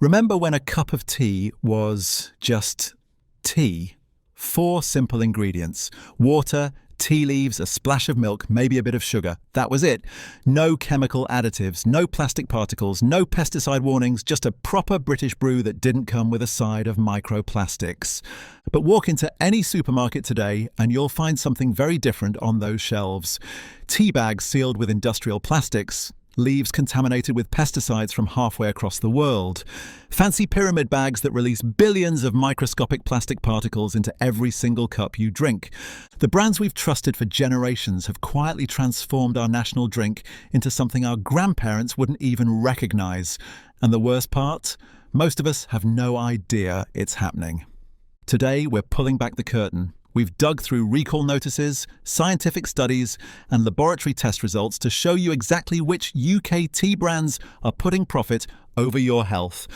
Remember when a cup of tea was just tea? 4 simple ingredients: water, tea leaves, a splash of milk, maybe a bit of sugar. That was it. No chemical additives, no plastic particles, no pesticide warnings, just a proper British brew that didn't come with a side of microplastics. But walk into any supermarket today and you'll find something very different on those shelves. Tea bags sealed with industrial plastics, leaves contaminated with pesticides from halfway across the world, fancy pyramid bags that release billions of microscopic plastic particles into every single cup you drink. The brands we've trusted for generations have quietly transformed our national drink into something our grandparents wouldn't even recognize. And the worst part? Most of us have no idea it's happening. Today, we're pulling back the curtain. We've dug through recall notices, scientific studies, and laboratory test results to show you exactly which UK tea brands are putting profit over your health.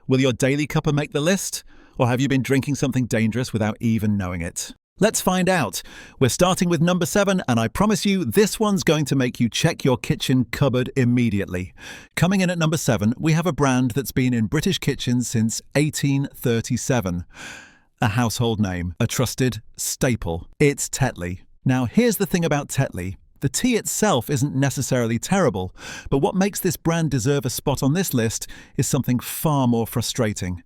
Will your daily cuppa make the list? Or have you been drinking something dangerous without even knowing it? Let's find out. We're starting with number 7, and I promise you this one's going to make you check your kitchen cupboard immediately. Coming in at number 7, we have a brand that's been in British kitchens since 1837. A household name, a trusted staple. It's Tetley. Now, here's the thing about Tetley. The tea itself isn't necessarily terrible, but what makes this brand deserve a spot on this list is something far more frustrating: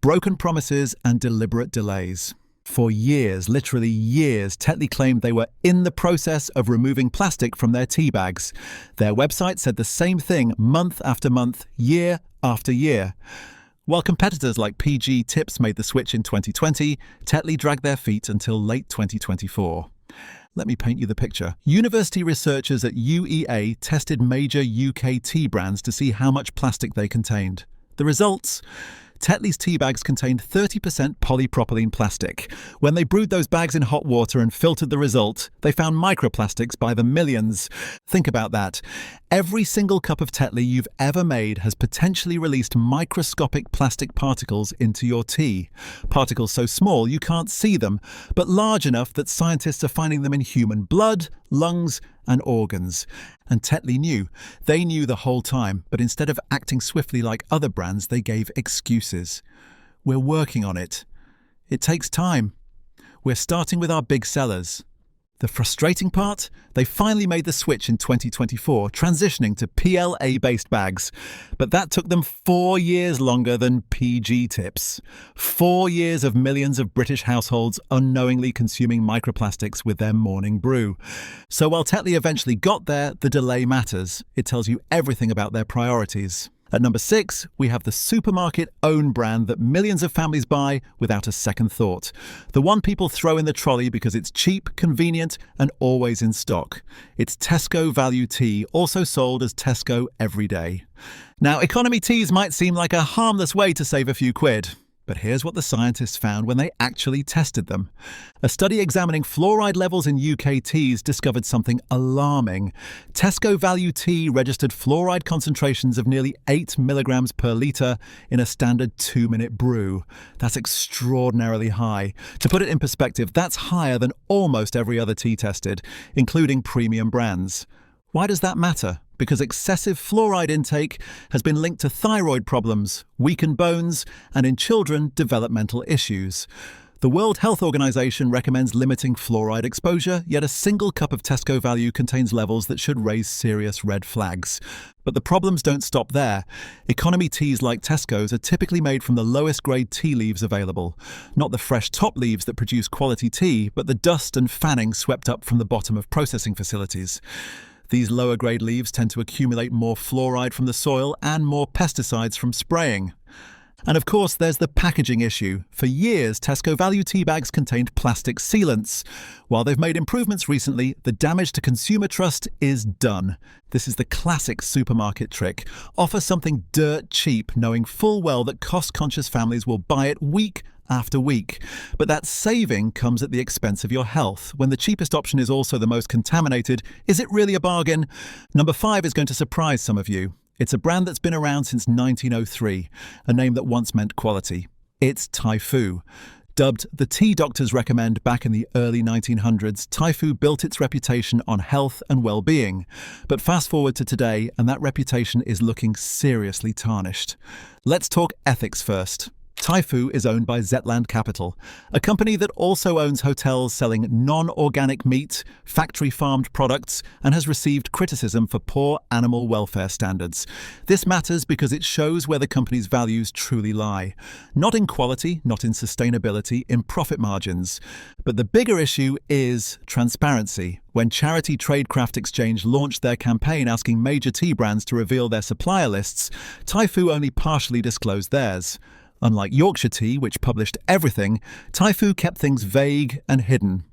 broken promises and deliberate delays. For years, literally years, Tetley claimed they were in the process of removing plastic from their tea bags. Their website said the same thing month after month, year after year. While competitors like PG Tips made the switch in 2020, Tetley dragged their feet until late 2024. Let me paint you the picture. University researchers at UEA tested major UK tea brands to see how much plastic they contained. The results? Tetley's tea bags contained 30% polypropylene plastic. When they brewed those bags in hot water and filtered the result, they found microplastics by the millions. Think about that. Every single cup of Tetley you've ever made has potentially released microscopic plastic particles into your tea. Particles so small you can't see them, but large enough that scientists are finding them in human blood, lungs, and organs. And Tetley knew. They knew the whole time, but instead of acting swiftly like other brands, they gave excuses. We're working on it. It takes time. We're starting with our big sellers. The frustrating part? They finally made the switch in 2024, transitioning to PLA-based bags. But that took them 4 years longer than PG Tips. 4 years of millions of British households unknowingly consuming microplastics with their morning brew. So while Tetley eventually got there, the delay matters. It tells you everything about their priorities. At number 6, we have the supermarket own brand that millions of families buy without a second thought. The one people throw in the trolley because it's cheap, convenient, and always in stock. It's Tesco Value Tea, also sold as Tesco Everyday. Now, economy teas might seem like a harmless way to save a few quid. But here's what the scientists found when they actually tested them. A study examining fluoride levels in UK teas discovered something alarming. Tesco Value Tea registered fluoride concentrations of nearly 8 milligrams per litre in a standard 2-minute brew. That's extraordinarily high. To put it in perspective, that's higher than almost every other tea tested, including premium brands. Why does that matter? Because excessive fluoride intake has been linked to thyroid problems, weakened bones, and in children, developmental issues. The World Health Organization recommends limiting fluoride exposure, yet a single cup of Tesco Value contains levels that should raise serious red flags. But the problems don't stop there. Economy teas like Tesco's are typically made from the lowest grade tea leaves available. Not the fresh top leaves that produce quality tea, but the dust and fanning swept up from the bottom of processing facilities. These lower grade leaves tend to accumulate more fluoride from the soil and more pesticides from spraying. And of course, there's the packaging issue. For years, Tesco Value tea bags contained plastic sealants. While they've made improvements recently, the damage to consumer trust is done. This is the classic supermarket trick. Offer something dirt cheap, knowing full well that cost-conscious families will buy it week after week. But that saving comes at the expense of your health. When the cheapest option is also the most contaminated, is it really a bargain? Number 5 is going to surprise some of you. It's a brand that's been around since 1903, a name that once meant quality. It's Typhoo. Dubbed the tea doctors recommend back in the early 1900s, Typhoo built its reputation on health and well-being. But fast forward to today, and that reputation is looking seriously tarnished. Let's talk ethics first. Typhoo is owned by Zetland Capital, a company that also owns hotels selling non-organic meat, factory-farmed products, and has received criticism for poor animal welfare standards. This matters because it shows where the company's values truly lie. Not in quality, not in sustainability, in profit margins. But the bigger issue is transparency. When charity Tradecraft Exchange launched their campaign asking major tea brands to reveal their supplier lists, Typhoo only partially disclosed theirs. Unlike Yorkshire Tea, which published everything, Typhoo kept things vague and hidden.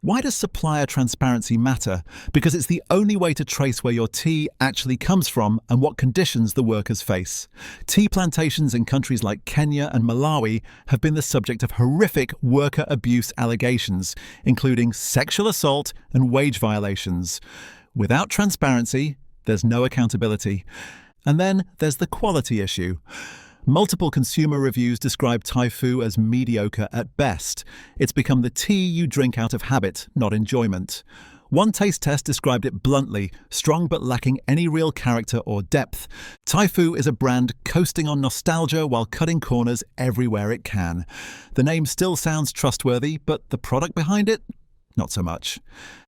Why does supplier transparency matter? Because it's the only way to trace where your tea actually comes from and what conditions the workers face. Tea plantations in countries like Kenya and Malawi have been the subject of horrific worker abuse allegations, including sexual assault and wage violations. Without transparency, there's no accountability. And then there's the quality issue. Multiple consumer reviews describe Typhoo as mediocre at best. It's become the tea you drink out of habit, not enjoyment. One taste test described it bluntly, strong but lacking any real character or depth. Typhoo is a brand coasting on nostalgia while cutting corners everywhere it can. The name still sounds trustworthy, but the product behind it? Not so much.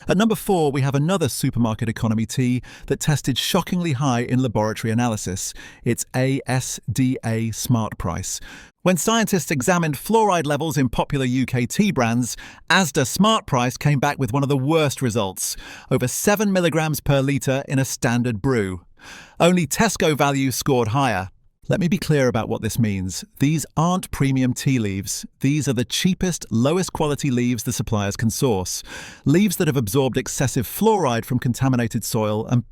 At number 4, we have another supermarket economy tea that tested shockingly high in laboratory analysis. It's Asda Smart Price. When scientists examined fluoride levels in popular UK tea brands, Asda Smart Price came back with one of the worst results, over 7 milligrams per litre in a standard brew. Only Tesco values scored higher. Let me be clear about what this means. These aren't premium tea leaves. These are the cheapest, lowest quality leaves the suppliers can source. Leaves that have absorbed excessive fluoride from contaminated soil and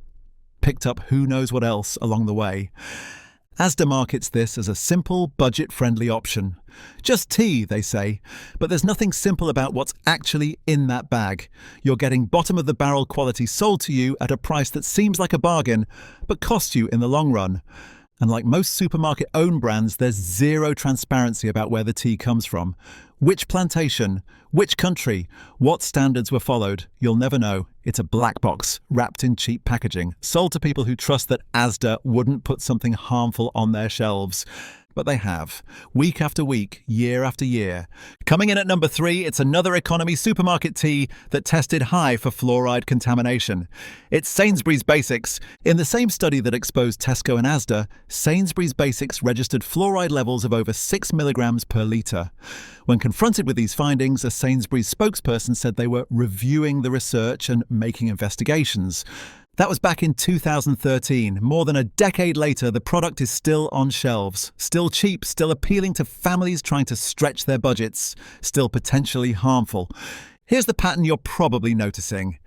picked up who knows what else along the way. Asda markets this as a simple, budget-friendly option. Just tea, they say, but there's nothing simple about what's actually in that bag. You're getting bottom-of-the-barrel quality sold to you at a price that seems like a bargain, but costs you in the long run. And like most supermarket-owned brands, there's zero transparency about where the tea comes from. Which plantation, which country, what standards were followed, you'll never know. It's a black box, wrapped in cheap packaging, sold to people who trust that Asda wouldn't put something harmful on their shelves. But they have, week after week, year after year. Coming in at number 3, it's another economy supermarket tea that tested high for fluoride contamination. It's Sainsbury's Basics. In the same study that exposed Tesco and Asda, Sainsbury's Basics registered fluoride levels of over 6 milligrams per litre. When confronted with these findings, a Sainsbury's spokesperson said they were reviewing the research and making investigations. That was back in 2013. More than a decade later, the product is still on shelves, still cheap, still appealing to families trying to stretch their budgets, still potentially harmful. Here's the pattern you're probably noticing.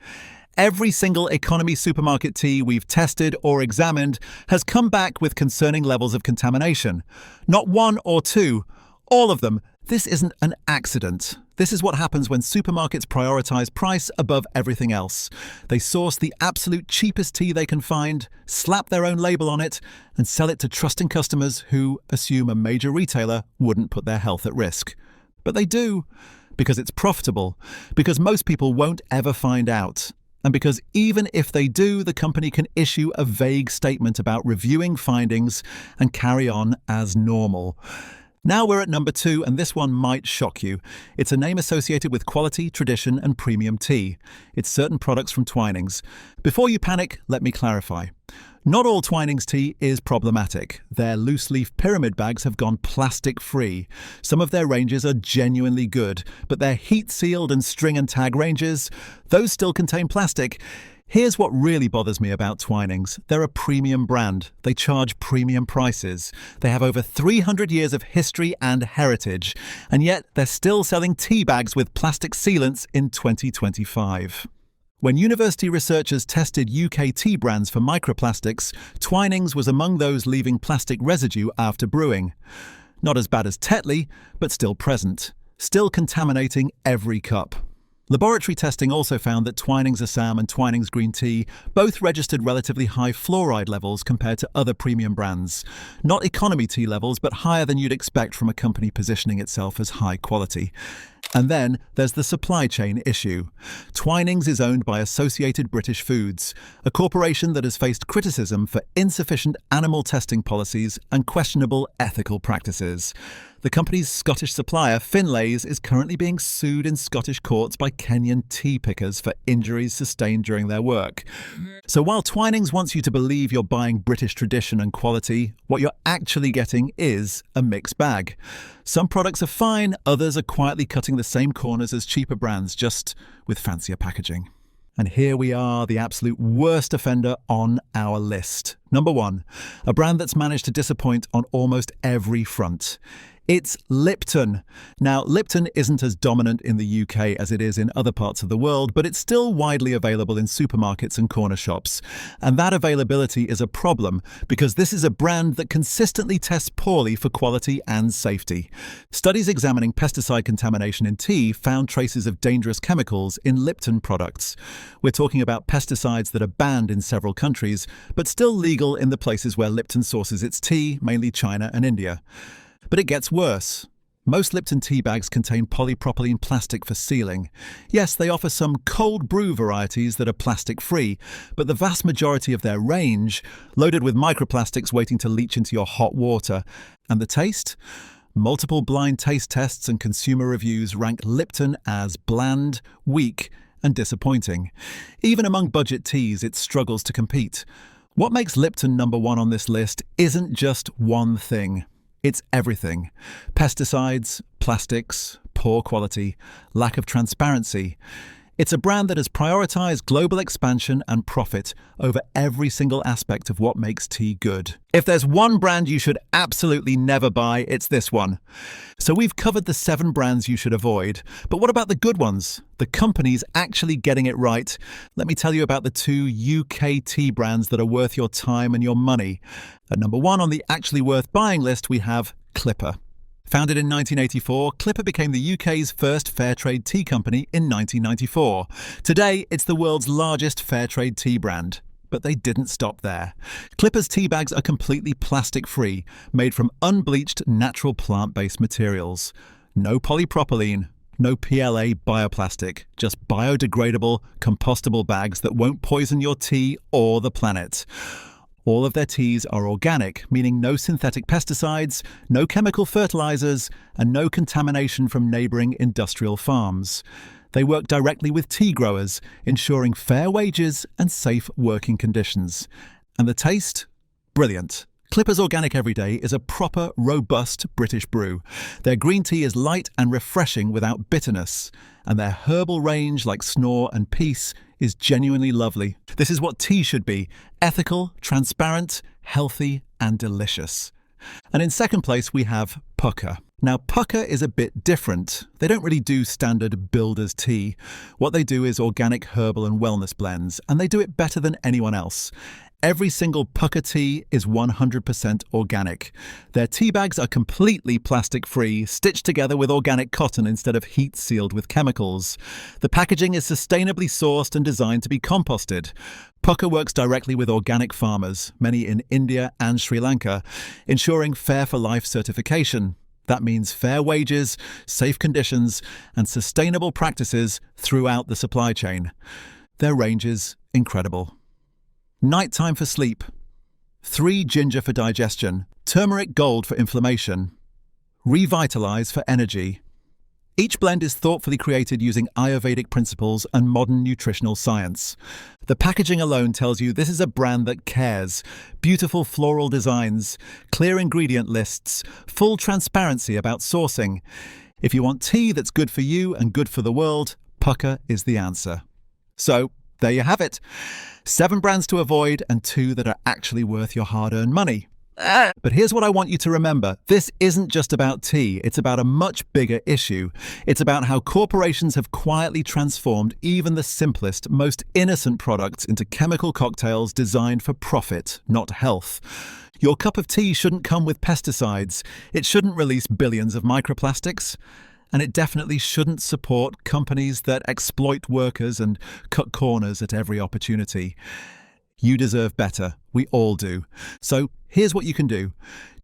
Every single economy supermarket tea we've tested or examined has come back with concerning levels of contamination. Not one or two, all of them. This isn't an accident. This is what happens when supermarkets prioritize price above everything else. They source the absolute cheapest tea they can find, slap their own label on it, and sell it to trusting customers who assume a major retailer wouldn't put their health at risk. But they do, because it's profitable, because most people won't ever find out, and because even if they do, the company can issue a vague statement about reviewing findings and carry on as normal. Now we're at number 2, and this one might shock you. It's a name associated with quality, tradition, and premium tea. It's certain products from Twinings. Before you panic, let me clarify. Not all Twinings tea is problematic. Their loose-leaf pyramid bags have gone plastic-free. Some of their ranges are genuinely good, but their heat-sealed and string and tag ranges, those still contain plastic. Here's what really bothers me about Twinings. They're a premium brand. They charge premium prices. They have over 300 years of history and heritage, and yet they're still selling tea bags with plastic sealants in 2025. When university researchers tested UK tea brands for microplastics, Twinings was among those leaving plastic residue after brewing. Not as bad as Tetley, but still present, still contaminating every cup. Laboratory testing also found that Twinings Assam and Twinings Green Tea both registered relatively high fluoride levels compared to other premium brands. Not economy tea levels, but higher than you'd expect from a company positioning itself as high quality. And then there's the supply chain issue. Twinings is owned by Associated British Foods, a corporation that has faced criticism for insufficient animal testing policies and questionable ethical practices. The company's Scottish supplier, Finlays, is currently being sued in Scottish courts by Kenyan tea pickers for injuries sustained during their work. So while Twinings wants you to believe you're buying British tradition and quality, what you're actually getting is a mixed bag. Some products are fine, others are quietly cutting the same corners as cheaper brands, just with fancier packaging. And here we are, the absolute worst offender on our list. Number 1, a brand that's managed to disappoint on almost every front. It's Lipton. Now, Lipton isn't as dominant in the UK as it is in other parts of the world, but it's still widely available in supermarkets and corner shops. And that availability is a problem because this is a brand that consistently tests poorly for quality and safety. Studies examining pesticide contamination in tea found traces of dangerous chemicals in Lipton products. We're talking about pesticides that are banned in several countries, but still legal in the places where Lipton sources its tea, mainly China and India. But it gets worse. Most Lipton tea bags contain polypropylene plastic for sealing. Yes, they offer some cold brew varieties that are plastic-free, but the vast majority of their range, loaded with microplastics waiting to leach into your hot water. And the taste? Multiple blind taste tests and consumer reviews rank Lipton as bland, weak, and disappointing. Even among budget teas, it struggles to compete. What makes Lipton number 1 on this list isn't just one thing. It's everything. Pesticides, plastics, poor quality, lack of transparency. It's a brand that has prioritized global expansion and profit over every single aspect of what makes tea good. If there's one brand you should absolutely never buy, it's this one. So we've covered the 7 brands you should avoid, but what about the good ones? The companies actually getting it right? Let me tell you about the 2 UK tea brands that are worth your time and your money. At number 1 on the actually worth buying list, we have Clipper. Founded in 1984, Clipper became the UK's first fair trade tea company in 1994. Today, it's the world's largest fair trade tea brand. But they didn't stop there. Clipper's tea bags are completely plastic-free, made from unbleached natural plant-based materials. No polypropylene, no PLA bioplastic, just biodegradable, compostable bags that won't poison your tea or the planet. All of their teas are organic, meaning no synthetic pesticides, no chemical fertilizers, and no contamination from neighboring industrial farms. They work directly with tea growers, ensuring fair wages and safe working conditions. And the taste? Brilliant. Clipper's Organic Everyday is a proper, robust British brew. Their green tea is light and refreshing without bitterness. And their herbal range, like Snore and Peace, is genuinely lovely. This is what tea should be: ethical, transparent, healthy, and delicious. And in second place, we have Pukka. Now, Pukka is a bit different. They don't really do standard builder's tea. What they do is organic herbal and wellness blends, and they do it better than anyone else. Every single Pukka tea is 100% organic. Their tea bags are completely plastic-free, stitched together with organic cotton instead of heat-sealed with chemicals. The packaging is sustainably sourced and designed to be composted. Pukka works directly with organic farmers, many in India and Sri Lanka, ensuring Fair for Life certification. That means fair wages, safe conditions, and sustainable practices throughout the supply chain. Their range is incredible. Nighttime for sleep, 3 ginger for digestion, turmeric gold for inflammation, revitalize for energy. Each blend is thoughtfully created using Ayurvedic principles and modern nutritional science. The packaging alone tells you this is a brand that cares. Beautiful floral designs, clear ingredient lists, full transparency about sourcing. If you want tea that's good for you and good for the world, Pukka is the answer. So, there you have it. 7 brands to avoid and 2 that are actually worth your hard-earned money. But here's what I want you to remember. This isn't just about tea. It's about a much bigger issue. It's about how corporations have quietly transformed even the simplest, most innocent products into chemical cocktails designed for profit, not health. Your cup of tea shouldn't come with pesticides. It shouldn't release billions of microplastics. And it definitely shouldn't support companies that exploit workers and cut corners at every opportunity. You deserve better. We all do. So here's what you can do.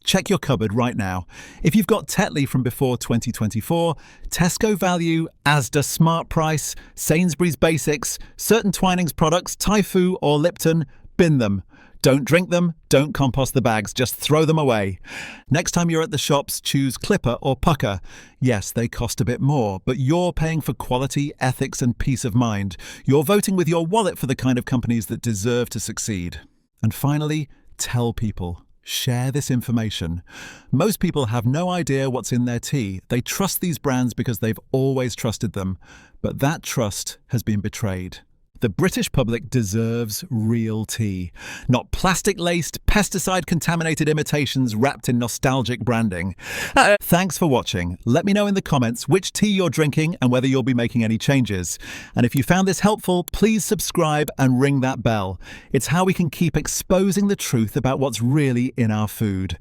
Check your cupboard right now. If you've got Tetley from before 2024, Tesco Value, Asda Smart Price, Sainsbury's Basics, certain Twinings products, Typhoo or Lipton, bin them. Don't drink them, don't compost the bags, just throw them away. Next time you're at the shops, choose Clipper or Pukka. Yes, they cost a bit more, but you're paying for quality, ethics and peace of mind. You're voting with your wallet for the kind of companies that deserve to succeed. And finally, tell people. Share this information. Most people have no idea what's in their tea. They trust these brands because they've always trusted them. But that trust has been betrayed. The British public deserves real tea, not plastic-laced, pesticide-contaminated imitations wrapped in nostalgic branding. Thanks for watching. Let me know in the comments which tea you're drinking and whether you'll be making any changes. And if you found this helpful, please subscribe and ring that bell. It's how we can keep exposing the truth about what's really in our food.